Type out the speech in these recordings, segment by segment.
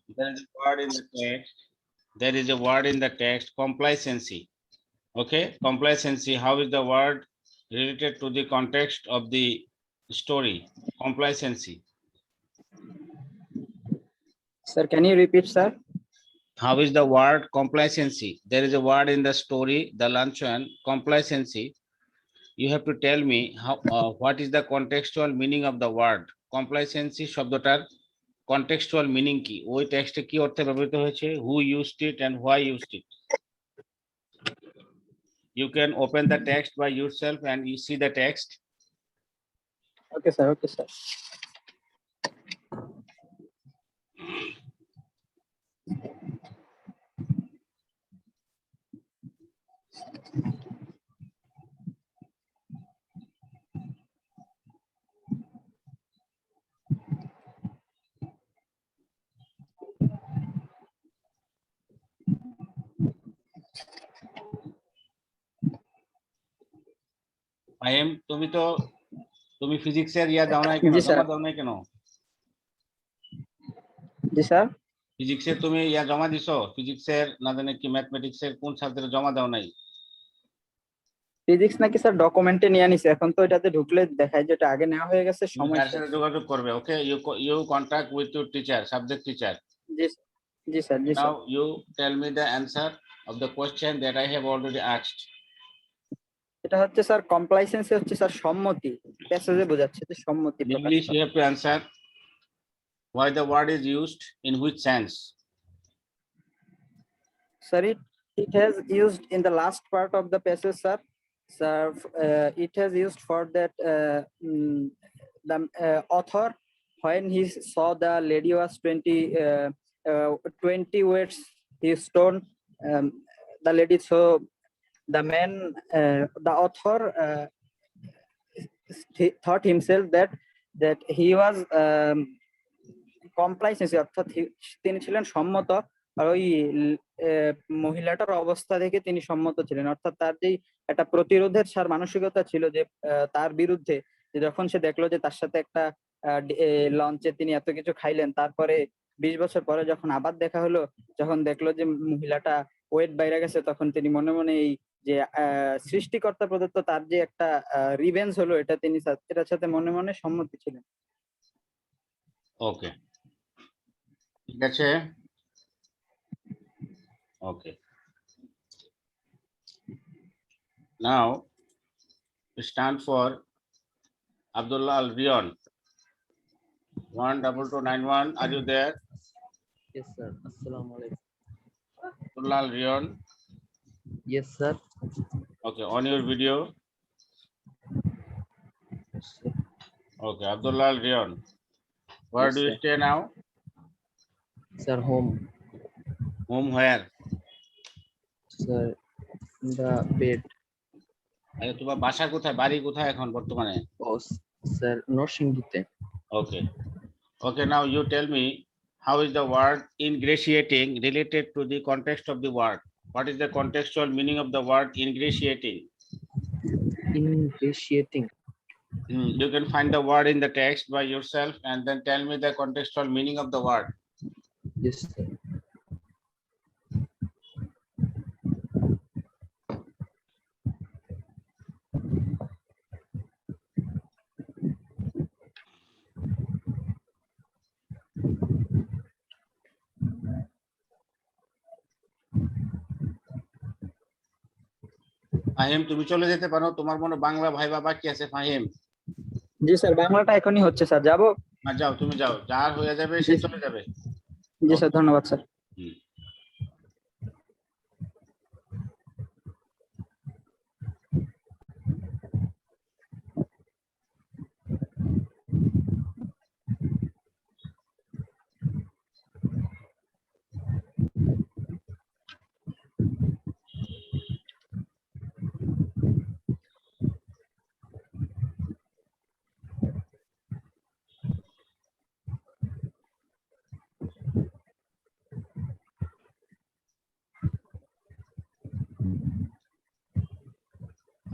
There is a word in the text. There is a word in the text, complacency. Okay, complacency. How is the word related to the context of the story? Complacency. Sir, can you repeat, sir? How is the word complacency? There is a word in the story, the luncheon, complacency. You have to tell me how what is the contextual meaning of the word complacency শব্দটার contextual meaning কি ওই টেক্সটে কি অর্থে ব্যবহৃত হয়েছে, who used it and why used it. You can open the text by yourself and you see the text. Okay, sir. Okay, sir. Fahim, তুমি ফিজিক্সের ইয়া দাও নাই কেন, জি, স্যার। জমা দাও নাই কেন? জি, স্যার। ফিজিক্সের তুমি ইয়া জমা দিছো? ফিজিক্সের না জানি কি ম্যাথমেটিক্সের কোন সাবজেক্টে জমা দাও নাই? ফিজিক্স নাকি স্যার ডকুমেন্টে নিয়ে নিছে, এখন তো এটাতে ঢুকলে দেখায় যে এটা আগে নেওয়া হয়ে গেছে, তুমি সময় তার শেষ। সাথে যোগাযোগ করবে। ওকে, you contact with your teacher, subject teacher. G, G sir. G sir. Now you tell me the answer of the question that I have already asked. এটা হচ্ছে স্যার কমপ্লাইসেন্সি হচ্ছে স্যার সম্মতি, প্যাসেজে বোঝাচ্ছে যে সম্মতি In প্রকাশ English you করা। have to answer why the word is used, in which sense. Sir, it has used in the last part of the passage, sir. Sir, it has used for that the author, when he saw the lady was 20 weights, he stone the lady. So the man, the author thought himself that he was কমপ্লাইসেন্সি, অর্থাৎ তিনি ছিলেন সম্মত, আর ওই মহিলাটার অবস্থা দেখে তিনি সম্মত ছিলেন, অর্থাৎ তার যে একটা প্রতিরোধের সার মানসিকতা ছিল যে তার বিরুদ্ধে, যে যখন সে দেখলো যে তার সাথে একটা লঞ্চে তিনি এত কিছু খাইলেন, তারপরে 20 বছর পরে যখন আবার দেখা হলো, যখন দেখলো যে মহিলাটা ওয়েট বাইরে গেছে, তখন তিনি মনে মনে এই যে সৃষ্টিকর্তা প্রদত্ত তার যে একটা রিভেঞ্জ হলো, এটা তিনি এটার সাথে মনে মনে সম্মতি ছিলেন। ওকে, ঠিক আছে। ওকে, now stand for Abdullah Al Rion. 12291, are you there? Yes, sir. Assalamualaikum. Abdullah Al Rion. Yes, sir. Okay, on your video. Okay, Abdullah Al Rion. Where Yes, do you sir. stay now? Sir, home. Home where? Sir, in the bed. আরে তোমার বাসা কোথায়, বাড়ি কোথায় এখন বর্তমানে? Oh, sir, Norsingite. Okay. Okay, now you tell me how is the word ingratiating related to the context of the word? What is the contextual meaning of the word ingratiating? Ingratiating. You can find the word in the text by yourself and then tell me the contextual meaning of the word. Yes, sir. Fahim, তুমি চলে যেতে পারো, তোমার মনে Bangla viva বাকি আছে। ফাহিম, জি sir, বাংলাটা এখনই হচ্ছে স্যার, যাবো? যাও, তুমি যাও, যার হয়ে যাবে সে চলে যাবে। জি স্যার, ধন্যবাদ স্যার।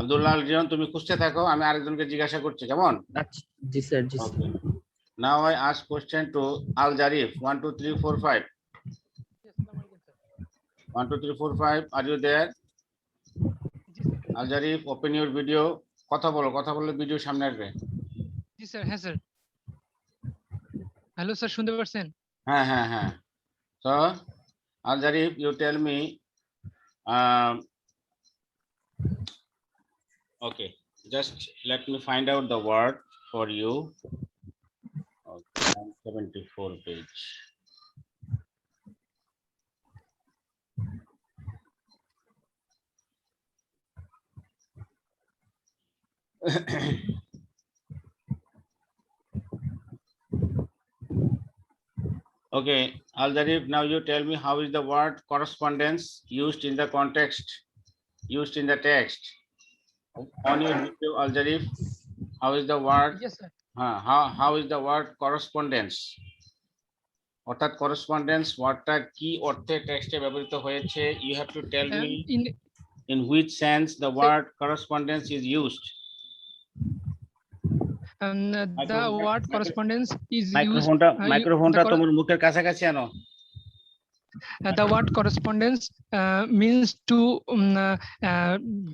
আব্দুল্লাহ আল রিয়ন, তুমি খুঁজতে থাকো, আমি আরেকজনকে জিজ্ঞাসা করছি, কেমন? Ji sir, ji sir. Now I ask question to Al Jarif. 1 2 3 4 5. 1, 2, 3, 4, 5. Are you there? Al Jarif, open your video. কথা বললে ভিডিও সামনে আসবে। জি স্যার, হ্যাঁ স্যার। হ্যালো স্যার, শুনতে পারছেন? হ্যাঁ। So, Al Jarif, you tell me. Um, okay, just let me find out the word for you. Okay, 74 page. Okay, Al Jarif, now you tell me how is the word correspondence used in the context, used in the text. On your video, Al Jarif, how is the word? Yes sir. How is the word correspondence? অর্থাৎ correspondence ওয়ার্ডটা কি অর্থে টেক্সটে ব্যবহৃত হয়েছে? You have to tell me in which sense the word correspondence is used. The word correspondence is used. মাইক্রোফোনটা তোমার মুখের কাছাকাছি আনো। The word correspondence means to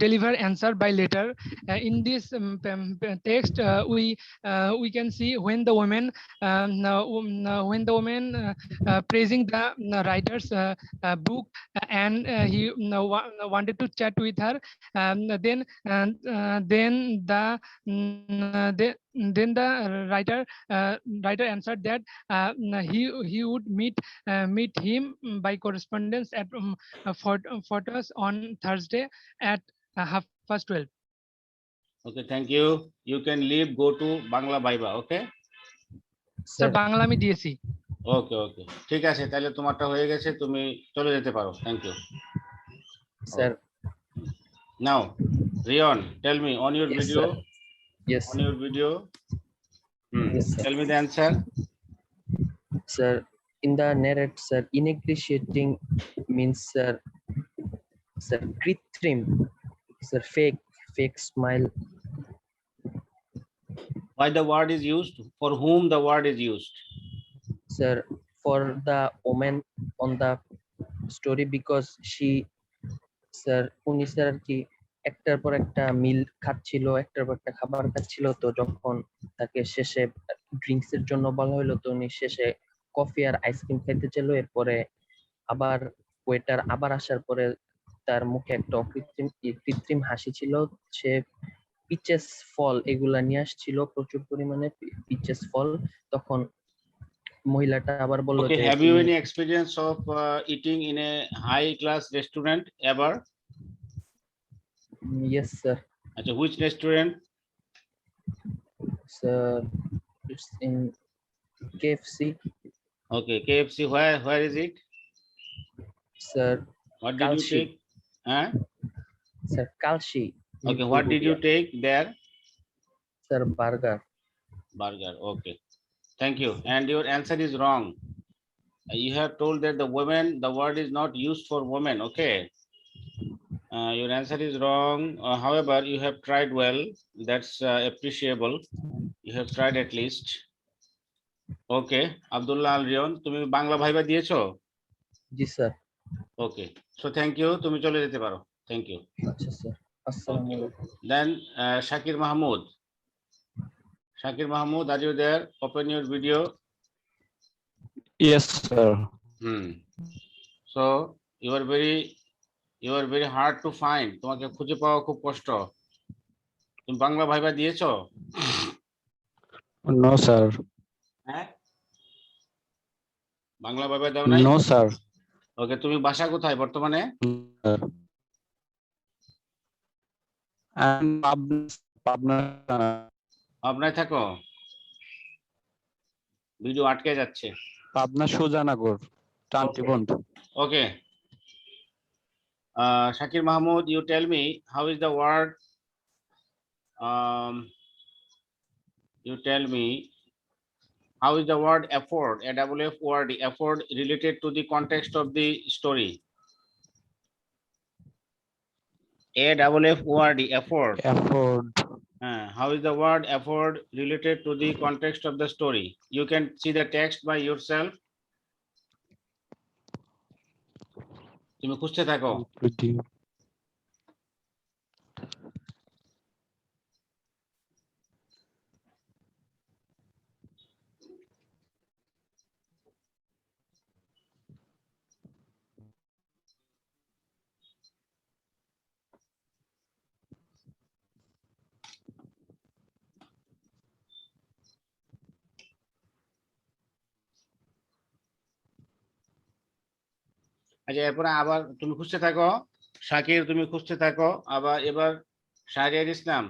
deliver answer by letter. In this text, we can see when the woman praising the writer's book, and he wanted to chat with her. Then the writer answered that he would meet him by correspondence at photos on Thursday at 12:30. Okay, thank you. You can leave, go to Bangla Baiba, okay? Sir Bangla আমি দিয়েছি। ওকে ঠিক আছে, তাহলে তোমারটা হয়ে গেছে, তুমি চলে যেতে পারো। Thank you Sir. Now, Rion, tell me on your Yes, video. sir. Yes. On your video. Yes, sir. Tell me the answer. Sir, in the narrate, sir, ingratiating means, sir, kritrim, sir, fake smile. Why the word is used? For whom the word is used? Sir, for the woman on the story, because she, sir, উনি sir আর কি একটার পর একটা মিল খাচ্ছিল, একটার পর একটা খাবার খাচ্ছিল, তো যখন তাকে শেষে ড্রিঙ্কস এর জন্য বলা হলো, তো উনি শেষে কফি আর আইসক্রিম খাইতে চাইলো। এরপরে আবার ওয়েটার আবার আসার পরে তার মুখে একটা কৃত্রিম হাসি ছিল। সে পিচেস ফল এগুলা নিয়ে আসছিল, প্রচুর পরিমাণে পিচেস ফল। তখন মহিলাটা আবার বলল Okay, যে have you any experience of eating in a high class restaurant ever? yes sir. Achha, which restaurant? Sir, it's in KFC. Okay, KFC, where is it? Sir, What did you Kalshi. take? Huh? Sir, Kalshi. Okay, what did you take there? Sir, burger. Burger, okay. Thank you. And your answer is wrong. You have told that the word is not used for women, okay? Your answer is wrong. However, you have tried well. That's appreciable. You have tried at least. Okay, Abdullah Al Rion, তুমি Bangla viva দিয়েছো? জি sir. Okay, so thank you. তুমি চলে যেতে পারো। Thank you. আচ্ছা sir, আসসালামু আলাইকুম। Then Shakir Mahmood. Shakir Mahmood, are you there? Open your video. Yes, sir. So you are very hard to find. তোমাকে খুঁজে পাওয়া খুব কষ্ট। তুমি বাংলা ভাইবা দিয়েছো? No, sir. হ্যাঁ, বাংলা ভাইবা দাও নাই? No, sir. ওকে, তুমি বাসা কোথায় বর্তমানে? পাবনায় থাকো? ভিডিও আটকে যাচ্ছে। পাবনা সুজানগর, টানটি বন্ধ। Okay. Shakir Mahmood, you tell me how is the word? You tell me how is the word afford? A-double-F-O-R-D, afford related to the context of the story. A-double-F-O-R-D, afford. Afford. How is the word afford related to the context of the story? You can see the text by yourself. তুমি খুঁজতে থাকো। আচ্ছা, এরপরে আবার তুমি খুঁজতে থাকো। শাকির, তুমি খুঁজতে থাকো। আবার এবার শাহরিয়ার ইসলাম,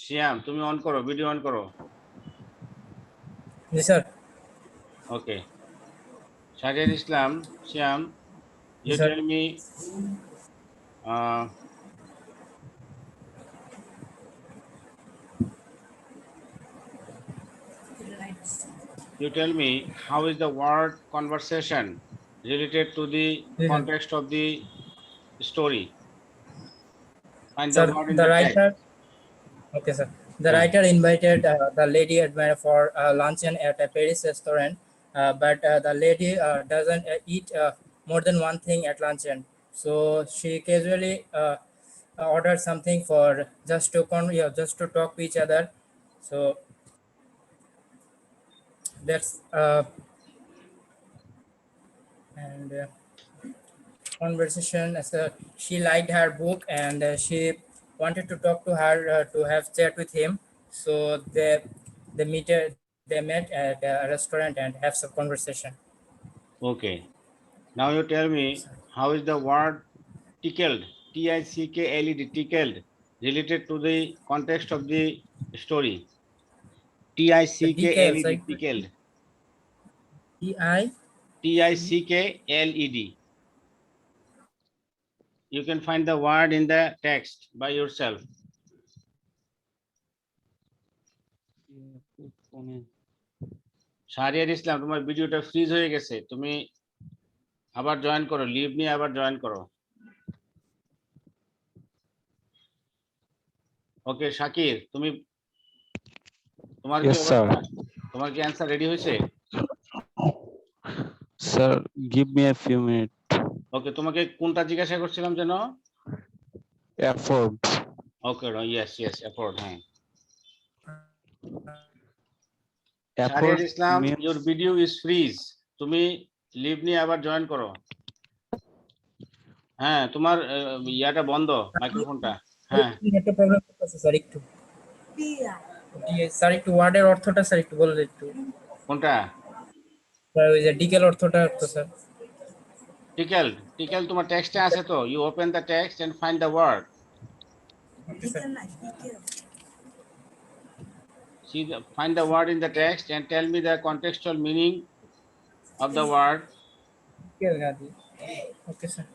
শিয়াম, তুমি অন করো, ভিডিও অন করো। জি স্যার। ওকে, শাহরিয়ার ইসলাম, শিয়াম, জি you sir. tell me uh, you tell me how is the word conversation related to the Yeah. context of the story. Find the Sir, word in the the text. writer. Okay, sir. The writer invited the lady admirer for luncheon at a Paris restaurant, but the lady doesn't eat more than one thing at luncheon. So she casually ordered something for just to talk to each other. So that's and conversation. As she liked her book and she wanted to talk to her to have chat with him. So they met at a restaurant and have some conversation. Okay, now you tell me how is the word tickled, tickled, tickled related to the context of the story. The details Tickled, like tickled, EI. tickled. You can find the word in the text by yourself. Shahriar Islam, তোমার ভিডিওটা fridge হয়ে গেছে, তুমি আবার join করো, leave নিয়ে আবার join করো। ওকে শাকির, তুমি তোমার কি Yes, sir. অবস্থা? তোমার কি অ্যানসার রেডি হয়েছে? Sir, give me a few minutes. ওকে, তোমাকে কোনটা জিজ্ঞাসা করছিলাম যেন? Effort. ওকে, ইয়েস এফোর্ড, হ্যাঁ। Effort Shahriar Islam, means your video is fridge, তুমি লিভ নিয়ে আবার জয়েন করো। হ্যাঁ, তোমার ইয়াটা বন্ধ, মাইক্রোফোনটা। হ্যাঁ, একটা প্রবলেম আছে স্যার একটু। স্যার একটু ওয়ার্ডের অর্থটা স্যার একটু বললে একটু। কোনটা? স্যার ওই যে ডিকেল অর্থটা একটু স্যার। টিকেল তোমার টেক্সটে আছে তো, you open the text and find the word. Find the word in the text and tell me the contextual meaning of the word. Okay, sir.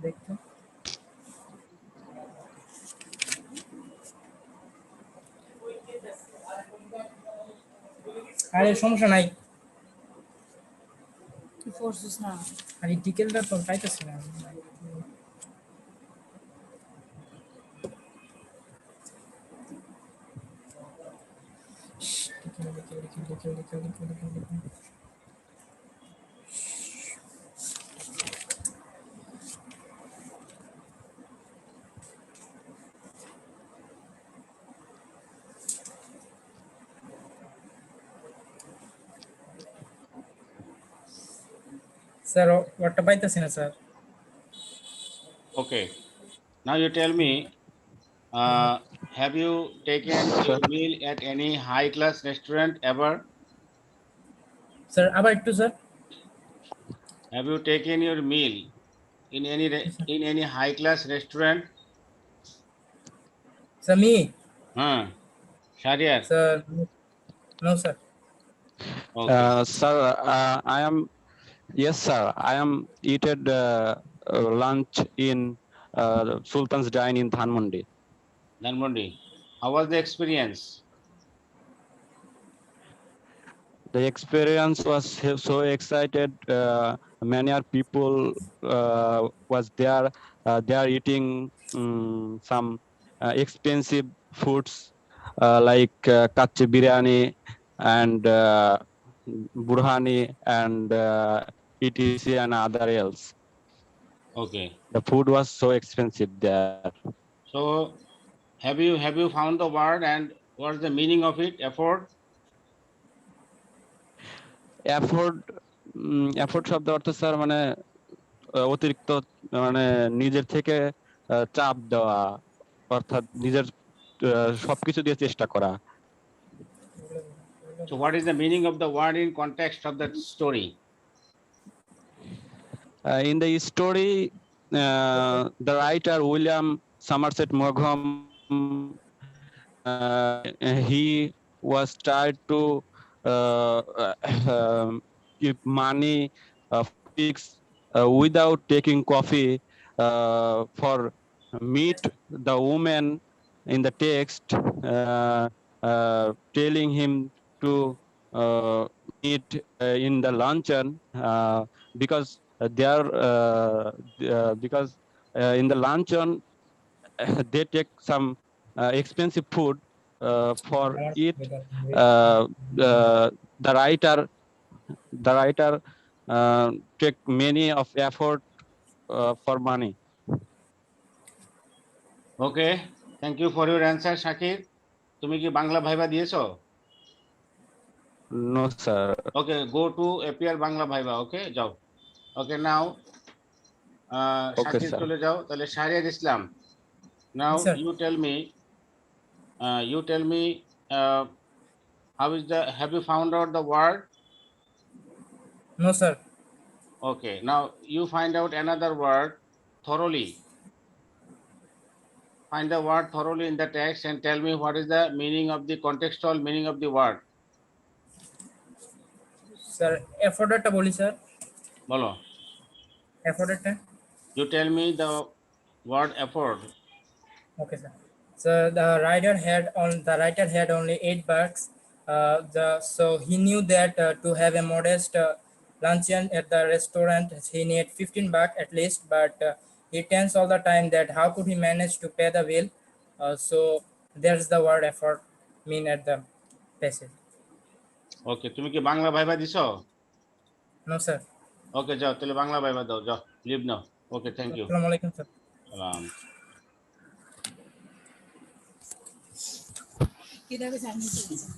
দেখতে আরে সমস্যা নাই। আরে ডিটেলটা তো পাইতেছি না। স্যার ওয়াটটা পাইতেছি না sir. Okay, now you tell me, have you taken your meal at any high class restaurant ever? Sir আবার একটু sir. Have you taken your meal in any high class restaurant? Sir me Shahriar. Sir no sir. Okay, sir, yes, sir. I am eaten lunch in Sultan's Dine in Dhanmondi. Dhanmondi. How was the experience? The experience was so excited many are people was there. They are eating some expensive foods like kachi biryani and burhani and etc and other else. Okay. The food was so expensive there. So have you found the word and what's the meaning of it? Effort. Afford afford শব্দ অর্থ sir মানে অতিরিক্ত মানে নিজের থেকে চাপ দেওয়া অর্থাৎ নিজের সবকিছু দিয়ে চেষ্টা করা। So what is the meaning of the word in context of that story? In the story, the writer William Somerset Maugham he was tried to give money fix without taking coffee for meet the woman in the text telling him to meet in the luncheon because because in the luncheon they take some expensive food for it. The writer take many of effort for money. Okay, thank you for your answer, Shakir. তুমি কি Bangla viva দিয়েছো? No sir. Okay, go to APR Bangla viva. Okay, যাও। Okay, now Okay, Shakir sir. চলে যাও। তাহলে শাহরিয়ার ইসলাম, now Yes, sir. you tell me how is the, have you found out the word? No, sir. Okay, now you find out another word, thoroughly. Find the word thoroughly in the text and tell me what is the meaning of the contextual meaning of the word. Sir, effort boli sir. বলো। Effort. You tell me the word effort. Okay, sir. So the writer had only 8 bucks. So he knew that to have a modest luncheon at the restaurant, he need 15 bucks at least. But he tends all the time that how could he manage to pay the bill? So there's the word effort mean at the passage. Okay, তুমি কি Bangla viva দিছো? No, sir. Okay, যাও তাহলে Bangla viva দাও, যাও leave now. Okay, thank you. Assalamu alaikum, sir. সালাম। কিভাবে জানিয়ে দিয়েছে